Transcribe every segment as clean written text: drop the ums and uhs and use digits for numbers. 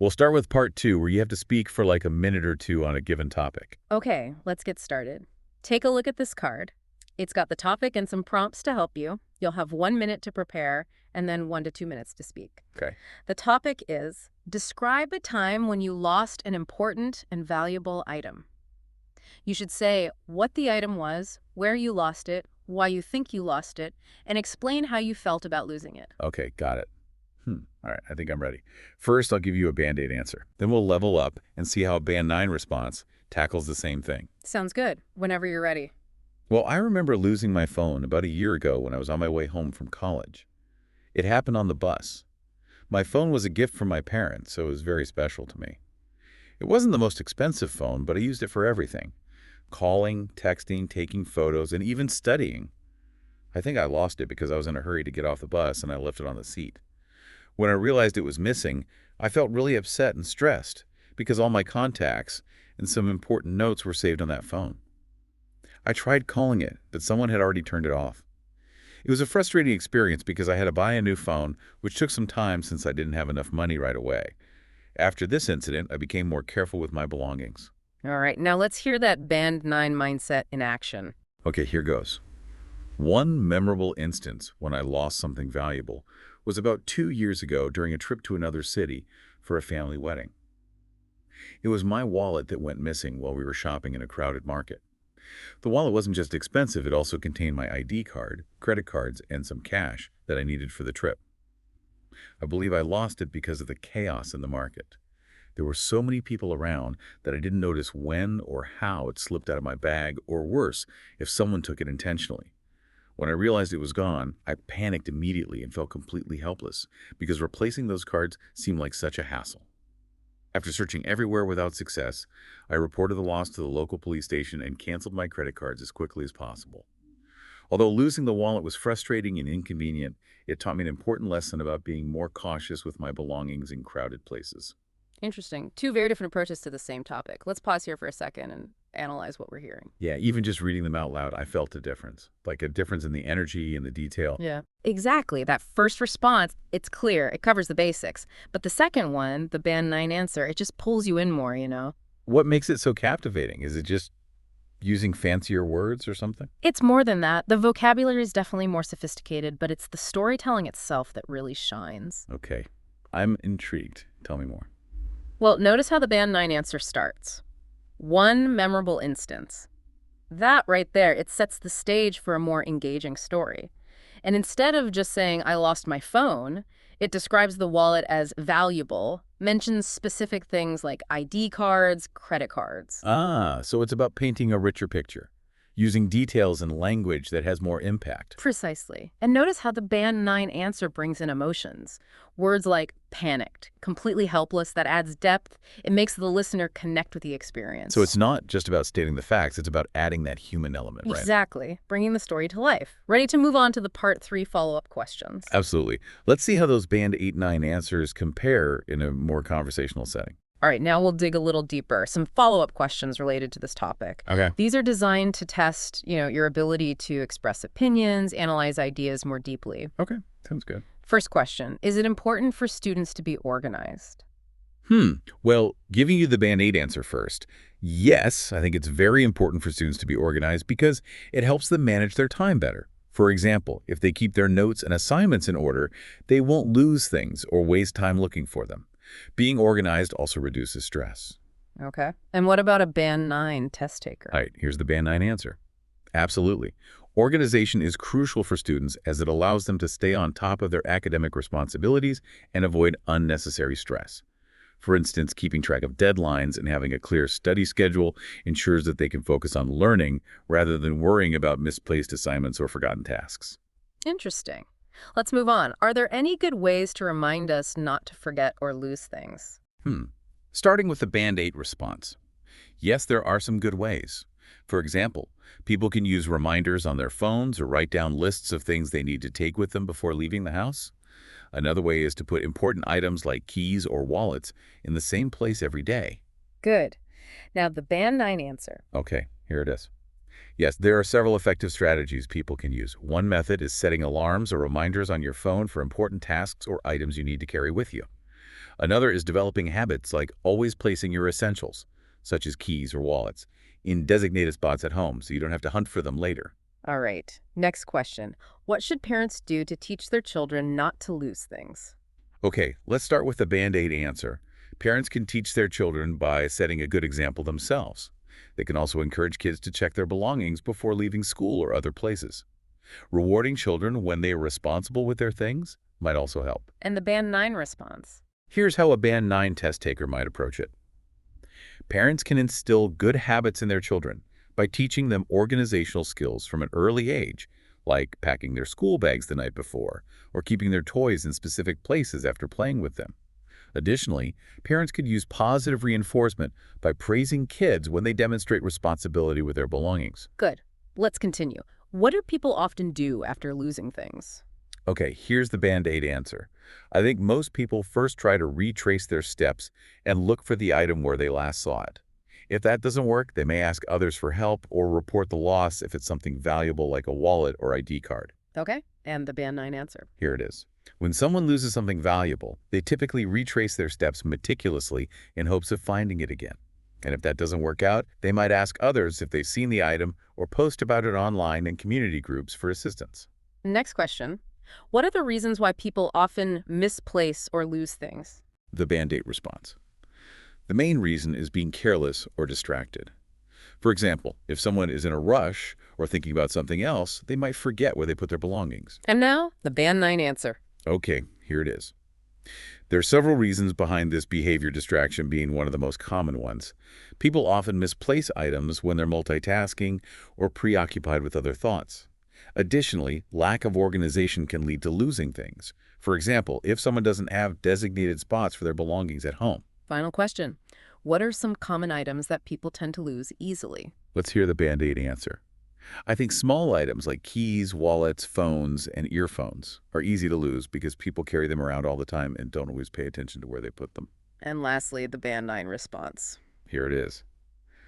We'll start with part two, where you have to speak for like a minute or two on a given topic. Okay, let's get started. Take a look at this card. It's got the topic and some prompts to help you. You'll have 1 minute to prepare and then 1 to 2 minutes to speak. Okay. The topic is, describe a time when you lost an important and valuable item. You should say what the item was, where you lost it, why you think you lost it, and explain how you felt about losing it. Okay, got it. All right, I think I'm ready. First, I'll give you a Band-Aid answer. Then we'll level up and see how a Band 9 response tackles the same thing. Sounds good. Whenever you're ready. Well, I remember losing my phone about a year ago when I was on my way home from college. It happened on the bus. My phone was a gift from my parents, so it was very special to me. It wasn't the most expensive phone, but I used it for everything. Calling, texting, taking photos, and even studying. I think I lost it because I was in a hurry to get off the bus and I left it on the seat. When I realized it was missing, I felt really upset and stressed because all my contacts and some important notes were saved on that phone. I tried calling it, but someone had already turned it off. It was a frustrating experience because I had to buy a new phone, which took some time since I didn't have enough money right away. After this incident, I became more careful with my belongings. All right, now let's hear that Band 9 mindset in action. Okay, here goes. One memorable instance when I lost something valuable was about 2 years ago during a trip to another city for a family wedding. It was my wallet that went missing while we were shopping in a crowded market. The wallet wasn't just expensive, it also contained my ID card, credit cards, and some cash that I needed for the trip. I believe I lost it because of the chaos in the market. There were so many people around that I didn't notice when or how it slipped out of my bag, or worse, if someone took it intentionally. When I realized it was gone, I panicked immediately and felt completely helpless because replacing those cards seemed like such a hassle. After searching everywhere without success, I reported the loss to the local police station and canceled my credit cards as quickly as possible. Although losing the wallet was frustrating and inconvenient, it taught me an important lesson about being more cautious with my belongings in crowded places. Interesting. Two very different approaches to the same topic. Let's pause here for a second and analyze what we're hearing. Yeah, even just reading them out loud, I felt a difference. Like a difference in the energy and the detail. Yeah. Exactly. That first response, it's clear. It covers the basics. But the second one, the Band 9 answer, it just pulls you in more. What makes it so captivating? Is it just using fancier words or something? It's more than that. The vocabulary is definitely more sophisticated, but it's the storytelling itself that really shines. Okay, I'm intrigued. Tell me more. Well, notice how the Band 9 answer starts. One memorable instance. That right there, it sets the stage for a more engaging story. And instead of just saying, I lost my phone, it describes the wallet as valuable, mentions specific things like ID cards, credit cards. Ah, so it's about painting a richer picture, using details and language that has more impact. Precisely. And notice how the Band 9 answer brings in emotions. Words like panicked, completely helpless, that adds depth. It makes the listener connect with the experience. So it's not just about stating the facts, it's about adding that human element, right? Exactly. Bringing the story to life. Ready to move on to the part 3 follow-up questions. Absolutely. Let's see how those Band 8-9 answers compare in a more conversational setting. All right, now we'll dig a little deeper. Some follow-up questions related to this topic. Okay. These are designed to test, your ability to express opinions, analyze ideas more deeply. Okay, sounds good. First question, is it important for students to be organized? Well, giving you the Band 8 answer first. Yes, I think it's very important for students to be organized because it helps them manage their time better. For example, if they keep their notes and assignments in order, they won't lose things or waste time looking for them. Being organized also reduces stress. Okay. And what about a Band 9 test taker? All right, here's the Band 9 answer. Absolutely. Organization is crucial for students as it allows them to stay on top of their academic responsibilities and avoid unnecessary stress. For instance, keeping track of deadlines and having a clear study schedule ensures that they can focus on learning rather than worrying about misplaced assignments or forgotten tasks. Interesting. Let's move on. Are there any good ways to remind us not to forget or lose things? Starting with the Band 8 response. Yes, there are some good ways. For example, people can use reminders on their phones or write down lists of things they need to take with them before leaving the house. Another way is to put important items like keys or wallets in the same place every day. Good. Now, the Band 9 answer. Okay, here it is. Yes, there are several effective strategies people can use. One method is setting alarms or reminders on your phone for important tasks or items you need to carry with you. Another is developing habits like always placing your essentials, such as keys or wallets, in designated spots at home so you don't have to hunt for them later. All right. Next question. What should parents do to teach their children not to lose things? Okay, let's start with the Band-Aid answer. Parents can teach their children by setting a good example themselves. They can also encourage kids to check their belongings before leaving school or other places. Rewarding children when they are responsible with their things might also help. And the Band 9 response. Here's how a Band 9 test taker might approach it. Parents can instill good habits in their children by teaching them organizational skills from an early age, like packing their school bags the night before or keeping their toys in specific places after playing with them. Additionally, parents could use positive reinforcement by praising kids when they demonstrate responsibility with their belongings. Good. Let's continue. What do people often do after losing things? Okay, here's the Band-Aid answer. I think most people first try to retrace their steps and look for the item where they last saw it. If that doesn't work, they may ask others for help or report the loss if it's something valuable like a wallet or ID card. Okay. And the Band 9 answer. Here it is. When someone loses something valuable, they typically retrace their steps meticulously in hopes of finding it again. And if that doesn't work out, they might ask others if they've seen the item or post about it online in community groups for assistance. Next question. What are the reasons why people often misplace or lose things? The Band-Aid response. The main reason is being careless or distracted. For example, if someone is in a rush or thinking about something else, they might forget where they put their belongings. And now, the Band 9 answer. Okay, here it is. There are several reasons behind this behavior distraction being one of the most common ones. People often misplace items when they're multitasking or preoccupied with other thoughts. Additionally, lack of organization can lead to losing things. For example, if someone doesn't have designated spots for their belongings at home. Final question. What are some common items that people tend to lose easily? Let's hear the Band-Aid answer. I think small items like keys, wallets, phones, and earphones are easy to lose because people carry them around all the time and don't always pay attention to where they put them. And lastly, the Band 9 response. Here it is.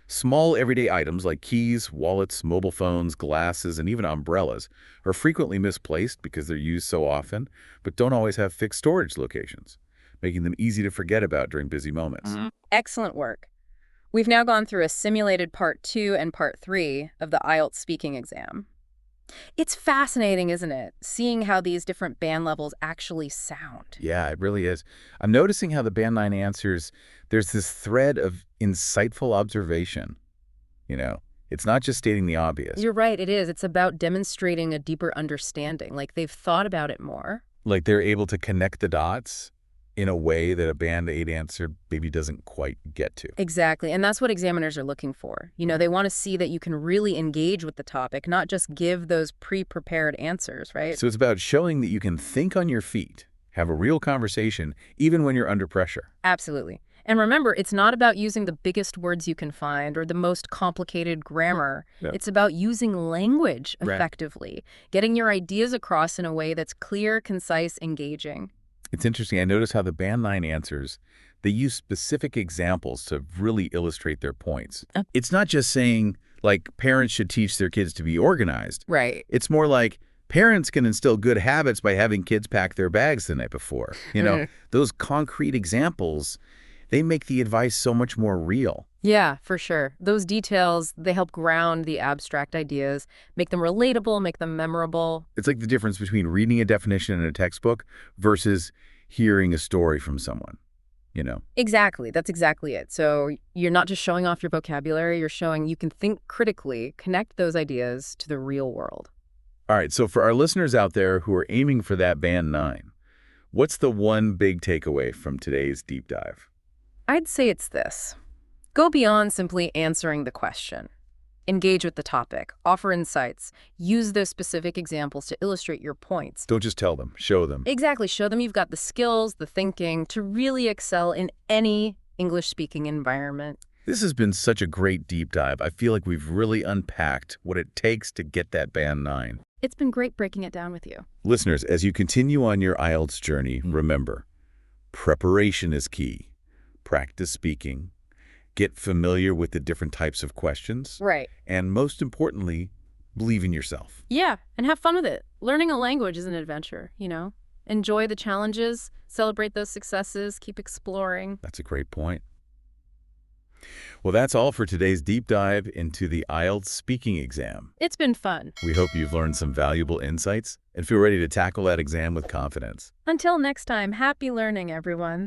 Small everyday items like keys, wallets, mobile phones, glasses, and even umbrellas are frequently misplaced because they're used so often, but don't always have fixed storage locations, making them easy to forget about during busy moments. Excellent work. We've now gone through a simulated Part 2 and Part 3 of the IELTS speaking exam. It's fascinating, isn't it, seeing how these different band levels actually sound? Yeah, it really is. I'm noticing how the Band 9 answers, there's this thread of insightful observation. It's not just stating the obvious. You're right, it is. It's about demonstrating a deeper understanding, like they've thought about it more. Like they're able to connect the dots in a way that a Band-Aid answer maybe doesn't quite get to. Exactly, and that's what examiners are looking for. They want to see that you can really engage with the topic, not just give those pre-prepared answers, right? So it's about showing that you can think on your feet, have a real conversation, even when you're under pressure. Absolutely. And remember, it's not about using the biggest words you can find or the most complicated grammar. Yeah. It's about using language Right. effectively, getting your ideas across in a way that's clear, concise, engaging. It's interesting. I notice how the Band 9 answers, they use specific examples to really illustrate their points. It's not just saying, like, parents should teach their kids to be organized. Right. It's more like parents can instill good habits by having kids pack their bags the night before. Those concrete examples, they make the advice so much more real. Yeah, for sure. Those details, they help ground the abstract ideas, make them relatable, make them memorable. It's like the difference between reading a definition in a textbook versus hearing a story from someone. Exactly. That's exactly it. So you're not just showing off your vocabulary, you're showing you can think critically, connect those ideas to the real world. All right, so for our listeners out there who are aiming for that Band 9, what's the one big takeaway from today's deep dive? I'd say it's this. Go beyond simply answering the question. Engage with the topic, offer insights, use those specific examples to illustrate your points. Don't just tell them, show them. Exactly. Show them you've got the skills, the thinking to really excel in any English-speaking environment. This has been such a great deep dive. I feel like we've really unpacked what it takes to get that Band 9. It's been great breaking it down with you. Listeners, as you continue on your IELTS journey, remember, preparation is key. Practice speaking. Get familiar with the different types of questions. Right. And most importantly, believe in yourself. Yeah, and have fun with it. Learning a language is an adventure, Enjoy the challenges, celebrate those successes, keep exploring. That's a great point. Well, that's all for today's deep dive into the IELTS speaking exam. It's been fun. We hope you've learned some valuable insights and feel ready to tackle that exam with confidence. Until next time, happy learning, everyone.